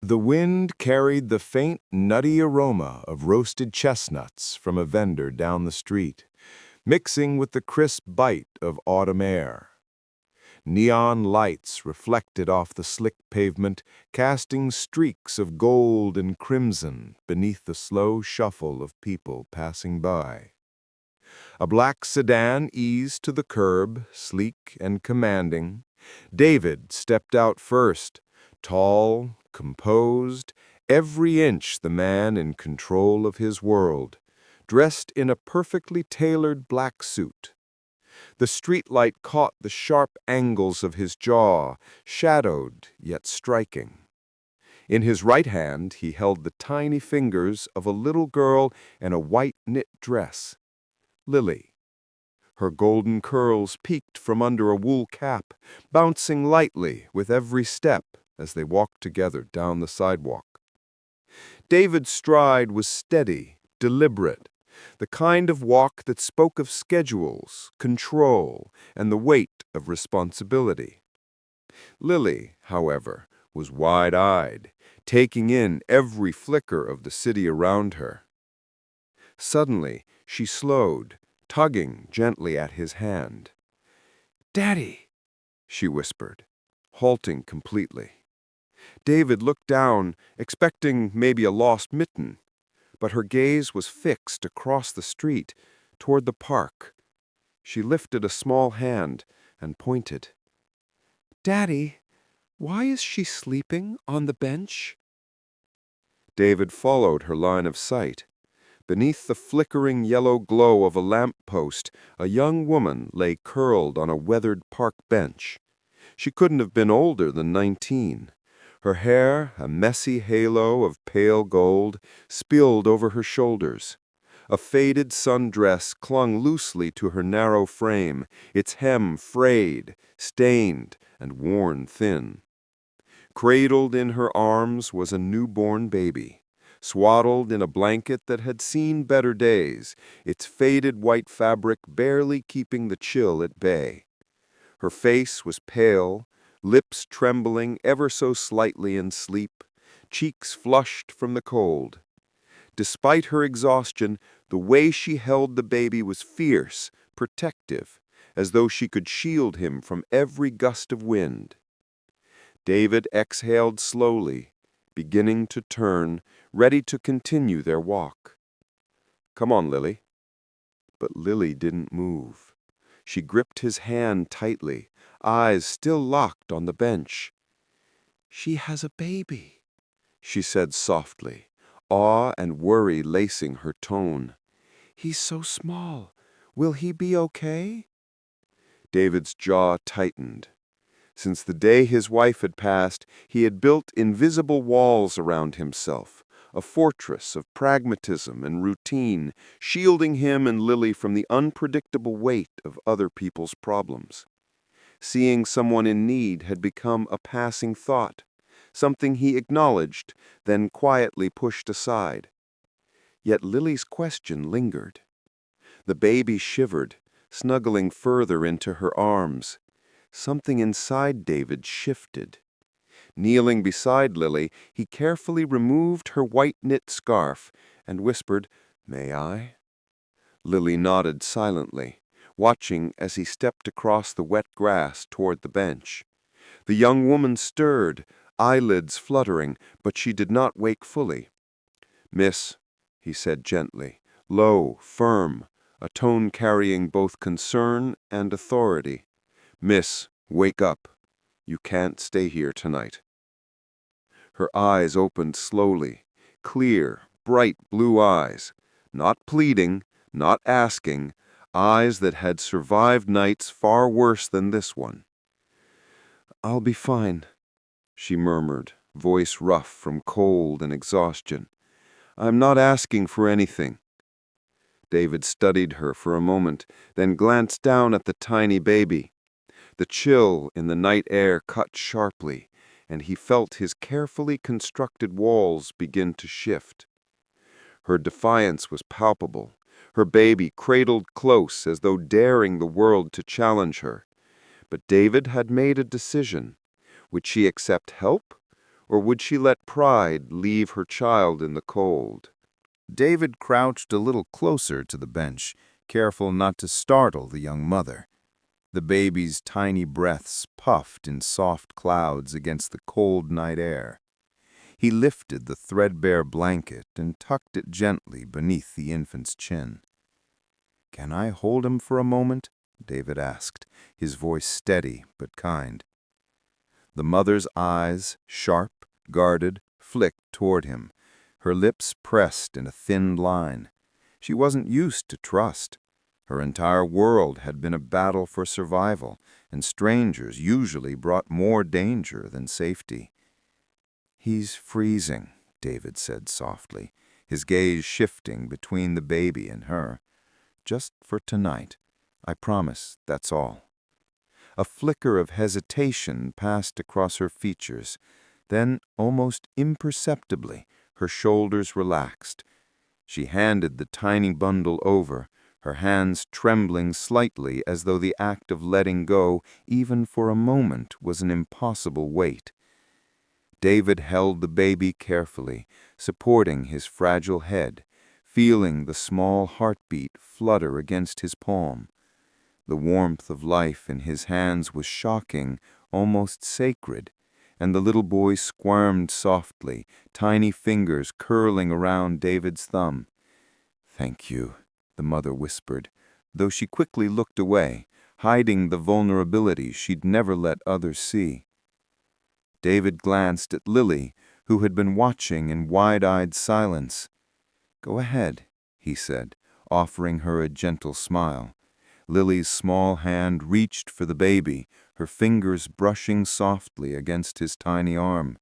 The wind carried the faint, nutty aroma of roasted chestnuts from a vendor down the street, mixing with the crisp bite of autumn air. Neon lights reflected off the slick pavement, casting streaks of gold and crimson beneath the slow shuffle of people passing by. A black sedan eased to the curb, sleek and commanding. David stepped out first, tall, composed, every inch the man in control of his world, dressed in a perfectly tailored black suit. The streetlight caught the sharp angles of his jaw, shadowed yet striking. In his right hand he held the tiny fingers of a little girl in a white knit dress, Lily. Her golden curls peeked from under a wool cap, bouncing lightly with every step as they walked together down the sidewalk. David's stride was steady, deliberate, the kind of walk that spoke of schedules, control, and the weight of responsibility. Lily, however, was wide-eyed, taking in every flicker of the city around her. Suddenly, she slowed, tugging gently at his hand. "Daddy," she whispered, halting completely. David looked down, expecting maybe a lost mitten, but her gaze was fixed across the street, toward the park. She lifted a small hand and pointed. "Daddy, why is she sleeping on the bench?" David followed her line of sight. Beneath the flickering yellow glow of a lamp-post, a young woman lay curled on a weathered park bench. She couldn't have been older than 19. Her hair, a messy halo of pale gold, spilled over her shoulders. A faded sundress clung loosely to her narrow frame, its hem frayed, stained, and worn thin. Cradled in her arms was a newborn baby, swaddled in a blanket that had seen better days, its faded white fabric barely keeping the chill at bay. Her face was pale, lips trembling ever so slightly in sleep, cheeks flushed from the cold. Despite her exhaustion, the way she held the baby was fierce, protective, as though she could shield him from every gust of wind. David exhaled slowly, beginning to turn, ready to continue their walk. "Come on, Lily." But Lily didn't move. She gripped his hand tightly, eyes still locked on the bench. "She has a baby," she said softly, awe and worry lacing her tone. "He's so small. Will he be okay?" David's jaw tightened. Since the day his wife had passed, he had built invisible walls around himself, a fortress of pragmatism and routine, shielding him and Lily from the unpredictable weight of other people's problems. Seeing someone in need had become a passing thought, something he acknowledged, then quietly pushed aside. Yet Lily's question lingered. The baby shivered, snuggling further into her arms. Something inside David shifted. Kneeling beside Lily, he carefully removed her white knit scarf and whispered, "May I?" Lily nodded silently, watching as he stepped across the wet grass toward the bench. The young woman stirred, eyelids fluttering, but she did not wake fully. "Miss," he said gently, low, firm, a tone carrying both concern and authority. "Miss, wake up. You can't stay here tonight." Her eyes opened slowly, clear, bright blue eyes, not pleading, not asking, eyes that had survived nights far worse than this one. "I'll be fine," she murmured, voice rough from cold and exhaustion. "I'm not asking for anything." David studied her for a moment, then glanced down at the tiny baby. The chill in the night air cut sharply, and he felt his carefully constructed walls begin to shift. Her defiance was palpable, her baby cradled close as though daring the world to challenge her. But David had made a decision. Would she accept help, or would she let pride leave her child in the cold? David crouched a little closer to the bench, careful not to startle the young mother. The baby's tiny breaths puffed in soft clouds against the cold night air. He lifted the threadbare blanket and tucked it gently beneath the infant's chin. "Can I hold him for a moment?" David asked, his voice steady but kind. The mother's eyes, sharp, guarded, flicked toward him, her lips pressed in a thin line. She wasn't used to trust. Her entire world had been a battle for survival, and strangers usually brought more danger than safety. "He's freezing," David said softly, his gaze shifting between the baby and her. "Just for tonight. I promise, that's all." A flicker of hesitation passed across her features. Then, almost imperceptibly, her shoulders relaxed. She handed the tiny bundle over, her hands trembling slightly as though the act of letting go, even for a moment, was an impossible weight. David held the baby carefully, supporting his fragile head, feeling the small heartbeat flutter against his palm. The warmth of life in his hands was shocking, almost sacred, and the little boy squirmed softly, tiny fingers curling around David's thumb. "Thank you," the mother whispered, though she quickly looked away, hiding the vulnerability she'd never let others see. David glanced at Lily, who had been watching in wide-eyed silence. "Go ahead," he said, offering her a gentle smile. Lily's small hand reached for the baby, her fingers brushing softly against his tiny arm.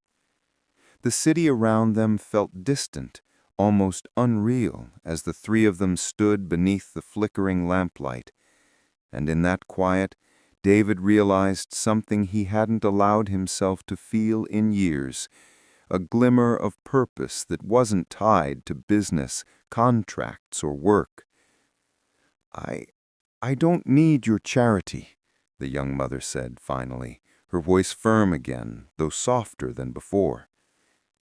The city around them felt distant, almost unreal, as the three of them stood beneath the flickering lamplight. And in that quiet, David realized something he hadn't allowed himself to feel in years, a glimmer of purpose that wasn't tied to business, contracts, or work. I don't need your charity," the young mother said finally, her voice firm again, though softer than before.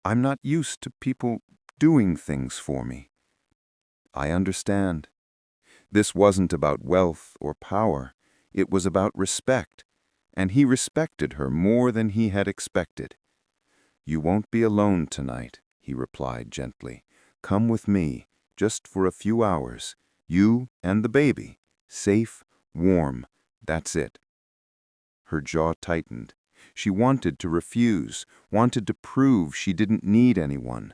"I'm not used to people doing things for me." "I understand." This wasn't about wealth or power. It was about respect, and he respected her more than he had expected. "You won't be alone tonight," he replied gently. "Come with me, just for a few hours. You and the baby. Safe, warm, that's it." Her jaw tightened. She wanted to refuse, wanted to prove she didn't need anyone.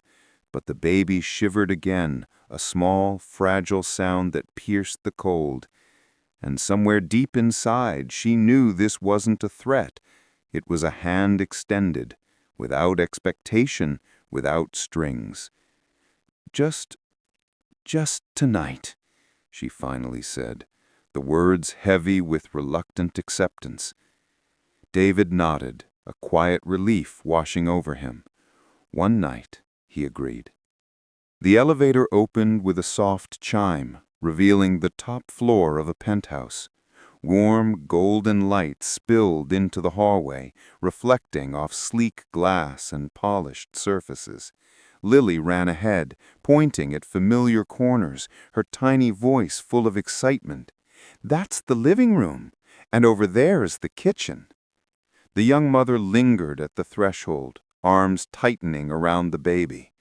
But the baby shivered again, a small, fragile sound that pierced the cold. And somewhere deep inside, she knew this wasn't a threat. It was a hand extended, without expectation, without strings. Just tonight," she finally said, the words heavy with reluctant acceptance. David nodded, a quiet relief washing over him. "One night," he agreed. The elevator opened with a soft chime, revealing the top floor of a penthouse. Warm, golden light spilled into the hallway, reflecting off sleek glass and polished surfaces. Lily ran ahead, pointing at familiar corners, her tiny voice full of excitement. "That's the living room, and over there is the kitchen." The young mother lingered at the threshold, arms tightening around the baby.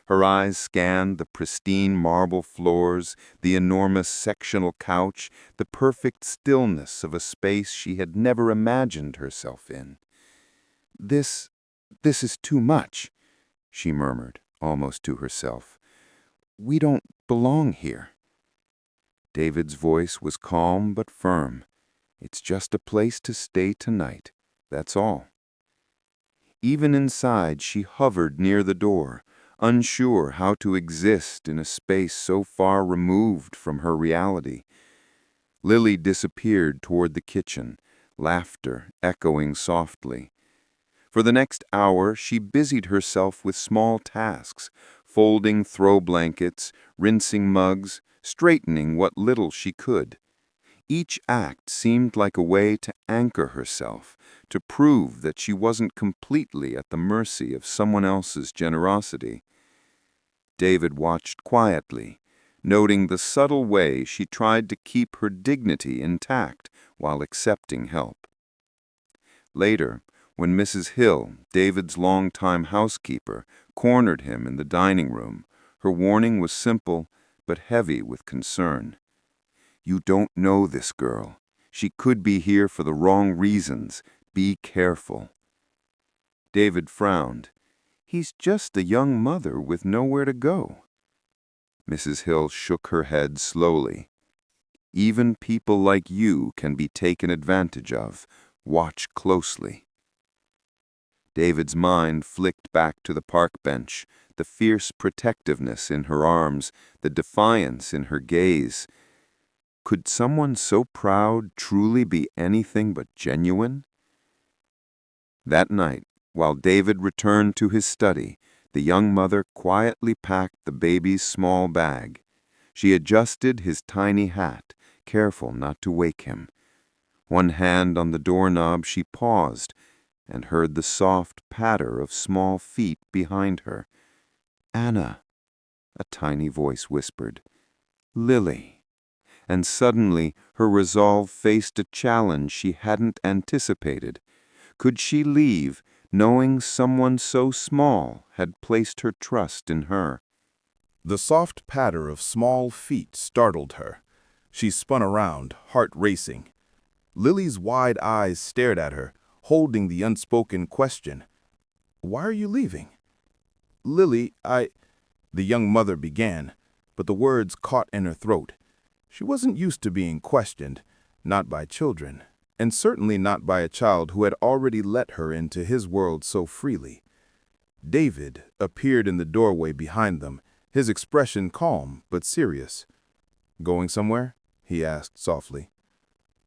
Her eyes scanned the pristine marble floors, the enormous sectional couch, the perfect stillness of a space she had never imagined herself in. This is too much," she murmured, almost to herself. "We don't belong here." David's voice was calm but firm. "It's just a place to stay tonight, that's all." Even inside, she hovered near the door, unsure how to exist in a space so far removed from her reality. Lily disappeared toward the kitchen, laughter echoing softly. For the next hour, she busied herself with small tasks, folding throw blankets, rinsing mugs, straightening what little she could. Each act seemed like a way to anchor herself, to prove that she wasn't completely at the mercy of someone else's generosity. David watched quietly, noting the subtle way she tried to keep her dignity intact while accepting help. Later, when Mrs. Hill, David's longtime housekeeper, cornered him in the dining room, her warning was simple but heavy with concern. "You don't know this girl. She could be here for the wrong reasons. Be careful." David frowned. "He's just a young mother with nowhere to go." Mrs. Hill shook her head slowly. "Even people like you can be taken advantage of. Watch closely." David's mind flicked back to the park bench, the fierce protectiveness in her arms, the defiance in her gaze. Could someone so proud truly be anything but genuine? That night, while David returned to his study, the young mother quietly packed the baby's small bag. She adjusted his tiny hat, careful not to wake him. One hand on the doorknob, she paused and heard the soft patter of small feet behind her. "Anna," a tiny voice whispered. "Lily." And suddenly her resolve faced a challenge she hadn't anticipated. Could she leave, knowing someone so small had placed her trust in her? The soft patter of small feet startled her. She spun around, heart racing. Lily's wide eyes stared at her, holding the unspoken question. "Why are you leaving?" "Lily, the young mother began, but the words caught in her throat. She wasn't used to being questioned, not by children, and certainly not by a child who had already let her into his world so freely. David appeared in the doorway behind them, his expression calm but serious. "Going somewhere?" he asked softly.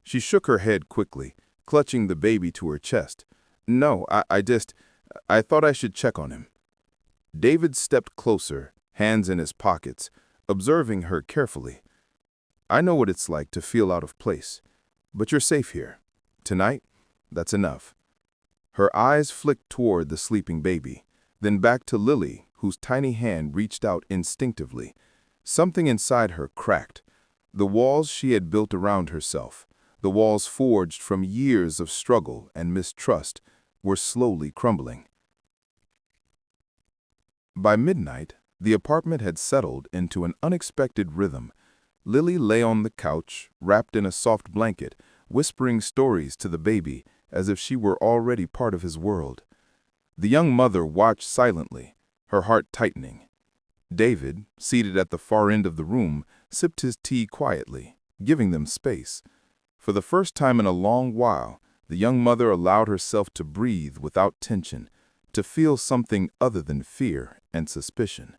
She shook her head quickly, clutching the baby to her chest. "No, I thought I should check on him." David stepped closer, hands in his pockets, observing her carefully. "I know what it's like to feel out of place, but you're safe here. Tonight, that's enough." Her eyes flicked toward the sleeping baby, then back to Lily, whose tiny hand reached out instinctively. Something inside her cracked. The walls she had built around herself, the walls forged from years of struggle and mistrust, were slowly crumbling. By midnight, the apartment had settled into an unexpected rhythm. Lily lay on the couch, wrapped in a soft blanket, whispering stories to the baby as if she were already part of his world. The young mother watched silently, her heart tightening. David, seated at the far end of the room, sipped his tea quietly, giving them space. For the first time in a long while, the young mother allowed herself to breathe without tension, to feel something other than fear and suspicion.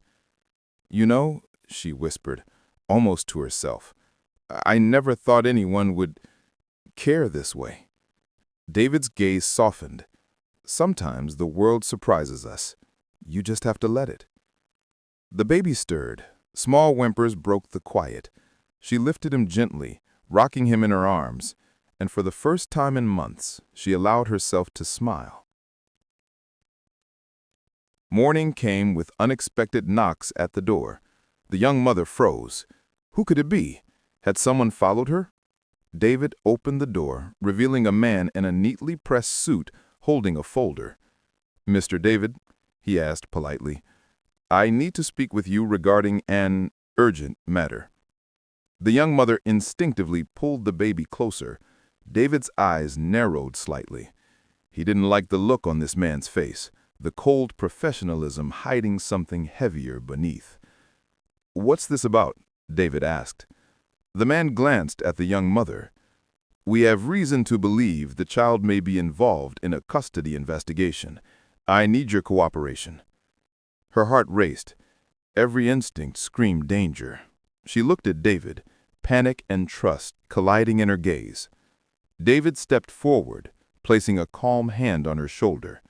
"You know," she whispered, almost to herself, "I never thought anyone would care this way." David's gaze softened. "Sometimes the world surprises us. You just have to let it." The baby stirred. Small whimpers broke the quiet. She lifted him gently, rocking him in her arms, and for the first time in months, she allowed herself to smile. Morning came with unexpected knocks at the door. The young mother froze. Who could it be? Had someone followed her? David opened the door, revealing a man in a neatly pressed suit holding a folder. "Mr. David," he asked politely, "I need to speak with you regarding an urgent matter." The young mother instinctively pulled the baby closer. David's eyes narrowed slightly. He didn't like the look on this man's face, the cold professionalism hiding something heavier beneath. "What's this about?" David asked. The man glanced at the young mother. "We have reason to believe the child may be involved in a custody investigation. I need your cooperation." Her heart raced. Every instinct screamed danger. She looked at David, panic and trust colliding in her gaze. David stepped forward, placing a calm hand on her shoulder.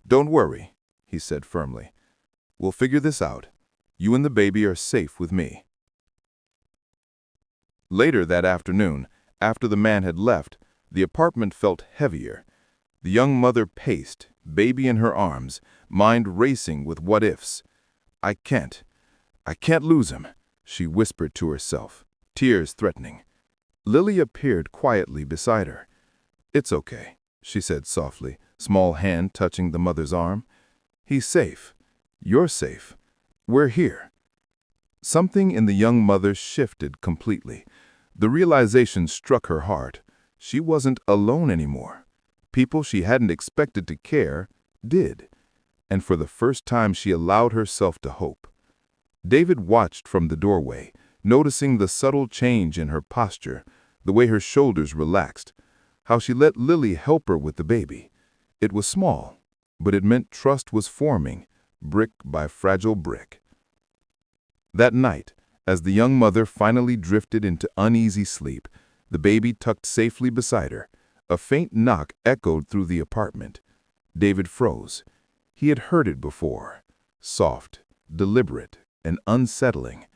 "Don't worry," he said firmly. "We'll figure this out. You and the baby are safe with me." Later that afternoon, After the man had left, the apartment felt heavier. The young mother paced, baby in her arms, mind racing with what-ifs. I can't lose him," she whispered to herself, tears threatening. Lily appeared quietly beside her. "It's okay," she said softly, small hand touching the mother's arm. "He's safe. You're safe. We're here." Something in the young mother shifted completely. The realization struck her heart. She wasn't alone anymore. People she hadn't expected to care did. And for the first time she allowed herself to hope. David watched from the doorway, noticing the subtle change in her posture, the way her shoulders relaxed, how she let Lily help her with the baby. It was small, but it meant trust was forming, brick by fragile brick. That night, as the young mother finally drifted into uneasy sleep, the baby tucked safely beside her, a faint knock echoed through the apartment. David froze. He had heard it before. Soft, deliberate, and unsettling.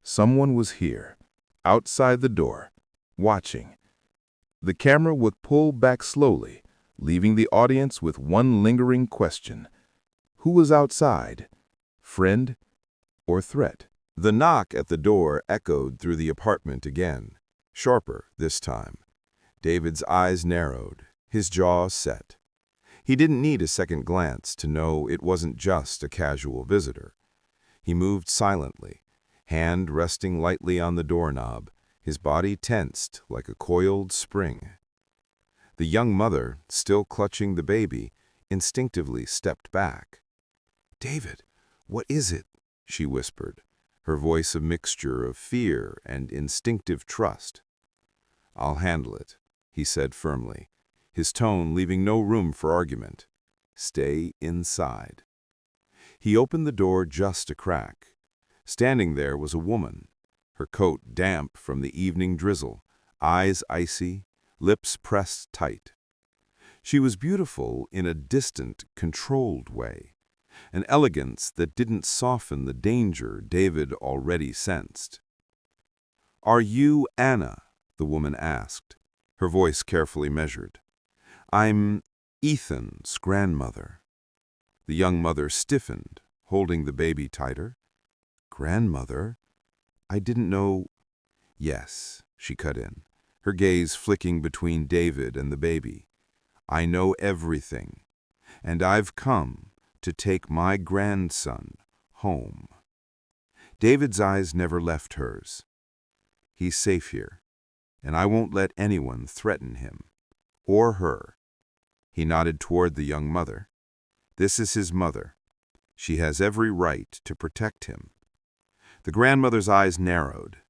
Someone was here, outside the door, watching. The camera would pull back slowly, leaving the audience with one lingering question. Who was outside? Friend or threat? The knock at the door echoed through the apartment again, sharper this time. David's eyes narrowed, his jaw set. He didn't need a second glance to know it wasn't just a casual visitor. He moved silently, hand resting lightly on the doorknob, his body tensed like a coiled spring. The young mother, still clutching the baby, instinctively stepped back. "David, what is it?" she whispered, her voice a mixture of fear and instinctive trust. "I'll handle it," he said firmly, his tone leaving no room for argument. "Stay inside." He opened the door just a crack. Standing there was a woman, her coat damp from the evening drizzle, eyes icy, lips pressed tight. She was beautiful in a distant, controlled way, an elegance that didn't soften the danger David already sensed. "Are you Anna?" the woman asked, her voice carefully measured. "I'm Ethan's grandmother." The young mother stiffened, holding the baby tighter. "Grandmother? I didn't know—" "Yes," she cut in, her gaze flicking between David and the baby. "I know everything, and I've come to take my grandson home." David's eyes never left hers. "He's safe here, and I won't let anyone threaten him, or her." He nodded toward the young mother. "This is his mother. She has every right to protect him." The grandmother's eyes narrowed.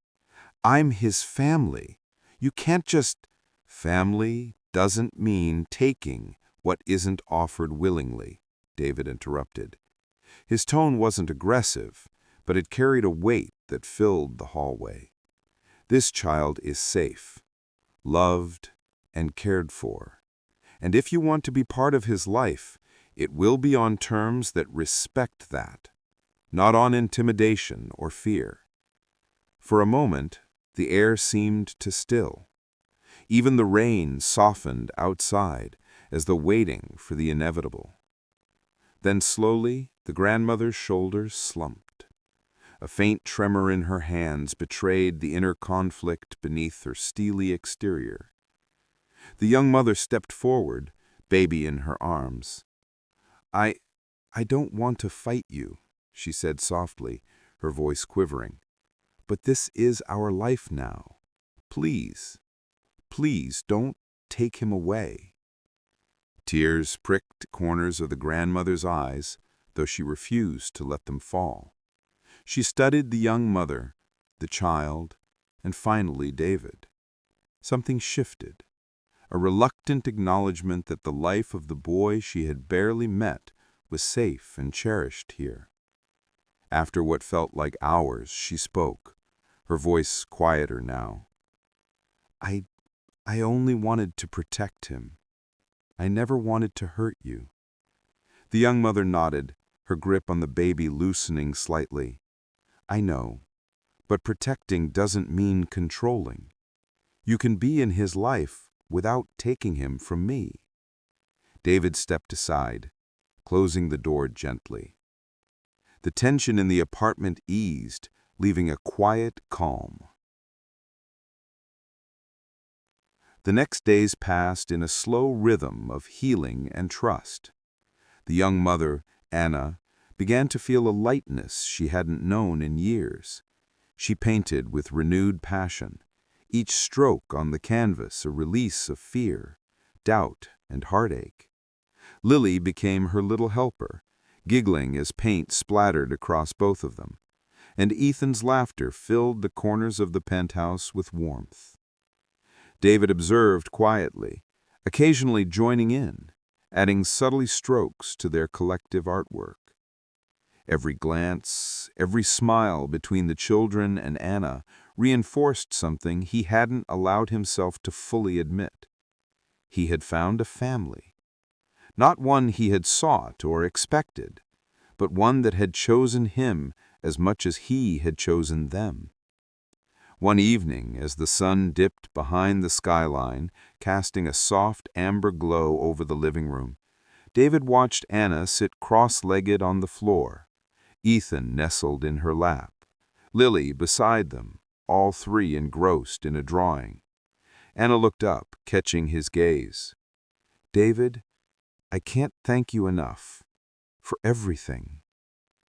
"I'm his family. You can't just—" "Family doesn't mean taking what isn't offered willingly," David interrupted. His tone wasn't aggressive, but it carried a weight that filled the hallway. "This child is safe, loved, and cared for. And if you want to be part of his life, it will be on terms that respect that, not on intimidation or fear." For a moment, the air seemed to still. Even the rain softened outside, as though waiting for the inevitable. Then slowly, the grandmother's shoulders slumped. A faint tremor in her hands betrayed the inner conflict beneath her steely exterior. The young mother stepped forward, baby in her arms. I don't want to fight you," she said softly, her voice quivering. "But this is our life now. Please, please don't take him away." Tears pricked corners of the grandmother's eyes, though she refused to let them fall. She studied the young mother, the child, and finally David. Something shifted, a reluctant acknowledgement that the life of the boy she had barely met was safe and cherished here. After what felt like hours, she spoke, her voice quieter now. I only wanted to protect him. I never wanted to hurt you." The young mother nodded, her grip on the baby loosening slightly. "I know, but protecting doesn't mean controlling. You can be in his life without taking him from me." David stepped aside, closing the door gently. The tension in the apartment eased, leaving a quiet calm. The next days passed in a slow rhythm of healing and trust. The young mother, Anna, began to feel a lightness she hadn't known in years. She painted with renewed passion, each stroke on the canvas a release of fear, doubt, and heartache. Lily became her little helper, giggling as paint splattered across both of them, and Ethan's laughter filled the corners of the penthouse with warmth. David observed quietly, occasionally joining in, adding subtle strokes to their collective artwork. Every glance, every smile between the children and Anna reinforced something he hadn't allowed himself to fully admit. He had found a family. Not one he had sought or expected, but one that had chosen him as much as he had chosen them. One evening, as the sun dipped behind the skyline, casting a soft amber glow over the living room, David watched Anna sit cross-legged on the floor, Ethan nestled in her lap, Lily beside them, all three engrossed in a drawing. Anna looked up, catching his gaze. "David, I can't thank you enough for everything."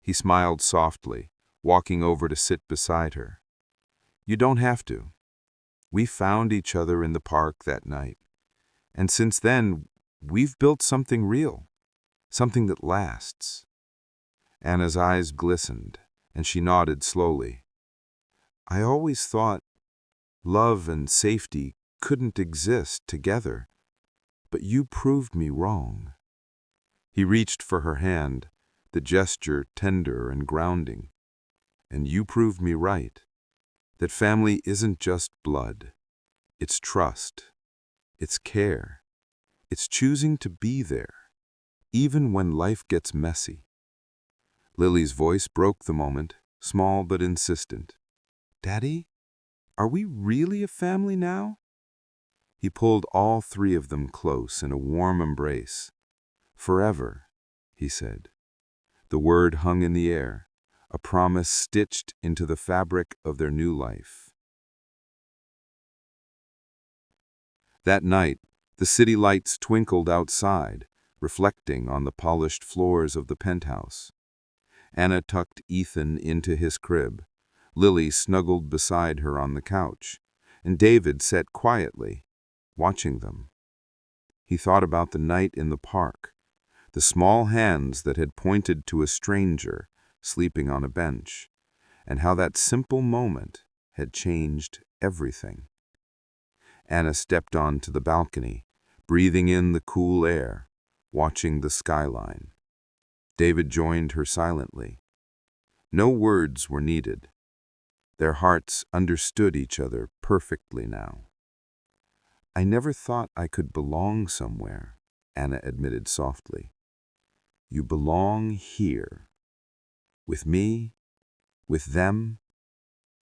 He smiled softly, walking over to sit beside her. "You don't have to. We found each other in the park that night, and since then, we've built something real, something that lasts." Anna's eyes glistened, and she nodded slowly. "I always thought love and safety couldn't exist together, but you proved me wrong." He reached for her hand, the gesture tender and grounding. "And you proved me right. That family isn't just blood. It's trust. It's care. It's choosing to be there, even when life gets messy." Lily's voice broke the moment, small but insistent. "Daddy, are we really a family now?" He pulled all three of them close in a warm embrace. "Forever," he said. The word hung in the air, a promise stitched into the fabric of their new life. That night, the city lights twinkled outside, reflecting on the polished floors of the penthouse. Anna tucked Ethan into his crib. Lily snuggled beside her on the couch, and David sat quietly, watching them. He thought about the night in the park, the small hands that had pointed to a stranger sleeping on a bench, and how that simple moment had changed everything. Anna stepped onto the balcony, breathing in the cool air, watching the skyline. David joined her silently. No words were needed. Their hearts understood each other perfectly now. "I never thought I could belong somewhere," Anna admitted softly. "You belong here. With me, with them,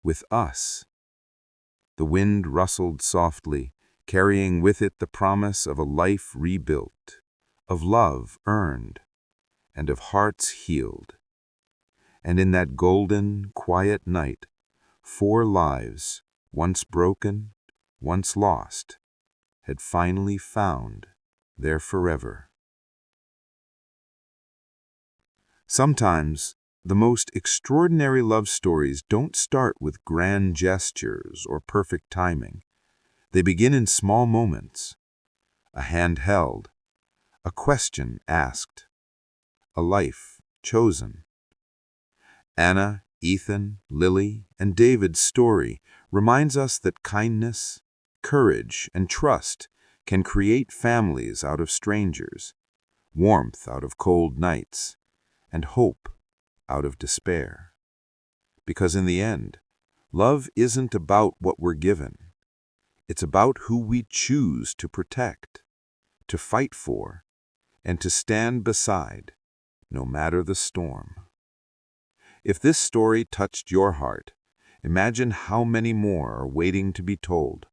with us." The wind rustled softly, carrying with it the promise of a life rebuilt, of love earned, and of hearts healed. And in that golden, quiet night, 4 lives, once broken, once lost, had finally found their forever. Sometimes, the most extraordinary love stories don't start with grand gestures or perfect timing. They begin in small moments. A hand held, a question asked, a life chosen. Anna, Ethan, Lily, and David's story reminds us that kindness, courage, and trust can create families out of strangers, warmth out of cold nights, and hope out of despair. Because in the end, love isn't about what we're given. It's about who we choose to protect, to fight for, and to stand beside, no matter the storm. If this story touched your heart, imagine how many more are waiting to be told.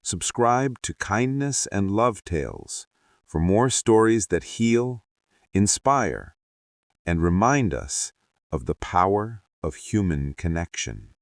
Subscribe to Kindness and Love Tales for more stories that heal, inspire, and remind us of the power of human connection.